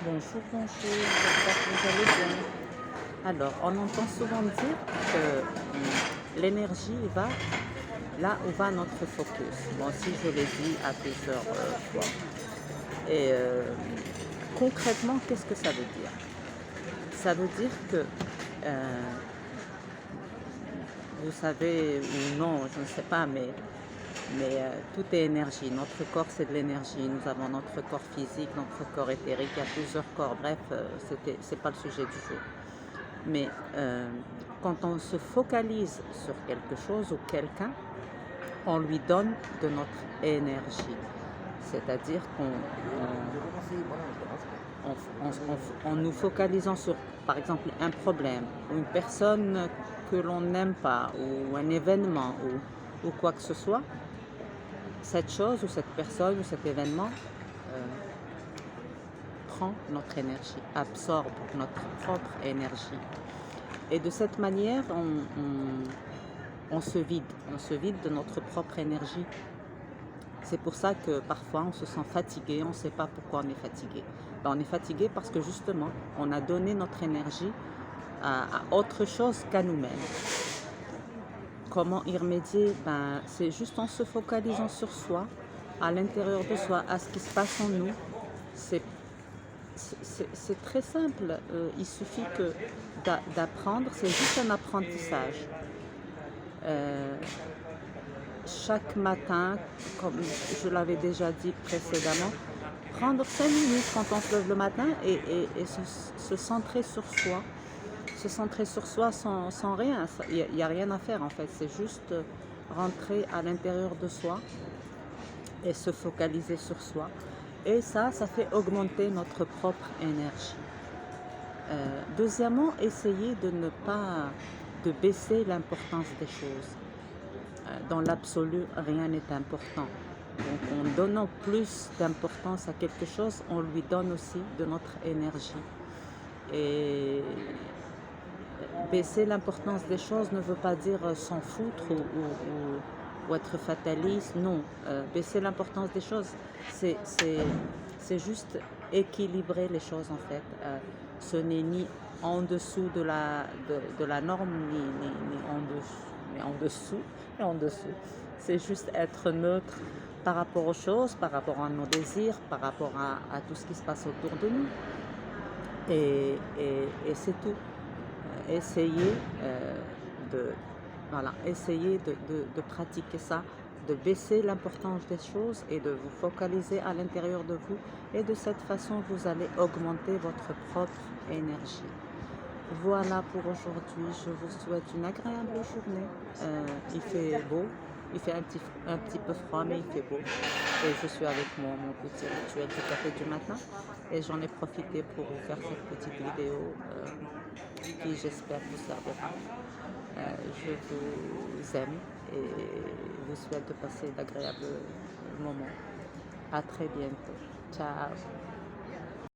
Bonjour, bonjour, j'espère que vous allez bien. Alors, on entend souvent dire que l'énergie va là où va notre focus. Moi aussi, je l'ai dit à plusieurs fois. Et concrètement, qu'est-ce que ça veut dire? Ça veut dire que, euh, vous savez ou non, je ne sais pas, mais tout est énergie. Notre corps, c'est de l'énergie. Nous avons notre corps physique, notre corps éthérique. Il y a plusieurs corps. Bref, c'est pas le sujet du jour. Mais quand on se focalise sur quelque chose ou quelqu'un, on lui donne de notre énergie. C'est-à-dire qu'en nous focalisant sur, par exemple, un problème ou une personne que l'on n'aime pas ou un événement ou quoi que ce soit, cette chose ou cette personne ou cet événement euh, prend notre énergie, absorbe notre propre énergie. Et de cette manière, on se vide de notre propre énergie. C'est pour ça que parfois on se sent fatigué, on ne sait pas pourquoi on est fatigué. Ben, on est fatigué parce que justement, on a donné notre énergie à autre chose qu'à nous-mêmes. Comment y remédier? Ben, c'est juste en se focalisant sur soi, à l'intérieur de soi, à ce qui se passe en nous. C'est c'est très simple. Il suffit que d'apprendre, c'est juste un apprentissage. Euh, Chaque matin, comme je l'avais déjà dit précédemment, prendre 5 minutes quand on se lève le matin et se centrer sur soi. Se centrer sur soi sans rien. Il n'y a rien à faire en fait. C'est juste rentrer à l'intérieur de soi et se focaliser sur soi. Et ça fait augmenter notre propre énergie. Deuxièmement, essayer de ne pas de baisser l'importance des choses. Dans l'absolu, rien n'est important. Donc en donnant plus d'importance à quelque chose, on lui donne aussi de notre énergie. Et baisser l'importance des choses ne veut pas dire s'en foutre ou être fataliste. Non, baisser l'importance des choses, c'est juste équilibrer les choses en fait. Ce n'est ni en dessous de la norme, ni en dessous, mais en dessous, et en dessous. C'est juste être neutre par rapport aux choses, par rapport à nos désirs, par rapport à tout ce qui se passe autour de nous. Et c'est tout. Essayez de, voilà, essayez de pratiquer ça, de baisser l'importance des choses et de vous focaliser à l'intérieur de vous. Et de cette façon, vous allez augmenter votre propre énergie. Voilà pour aujourd'hui. Je vous souhaite une agréable journée. Il fait beau. Il fait un petit peu froid, mais il fait beau. Et je suis avec mon petit rituel du café du matin. Et j'en ai profité pour vous faire cette petite vidéo qui, j'espère, vous servira. Je vous aime et vous souhaite de passer d'agréables moments. À très bientôt. Ciao.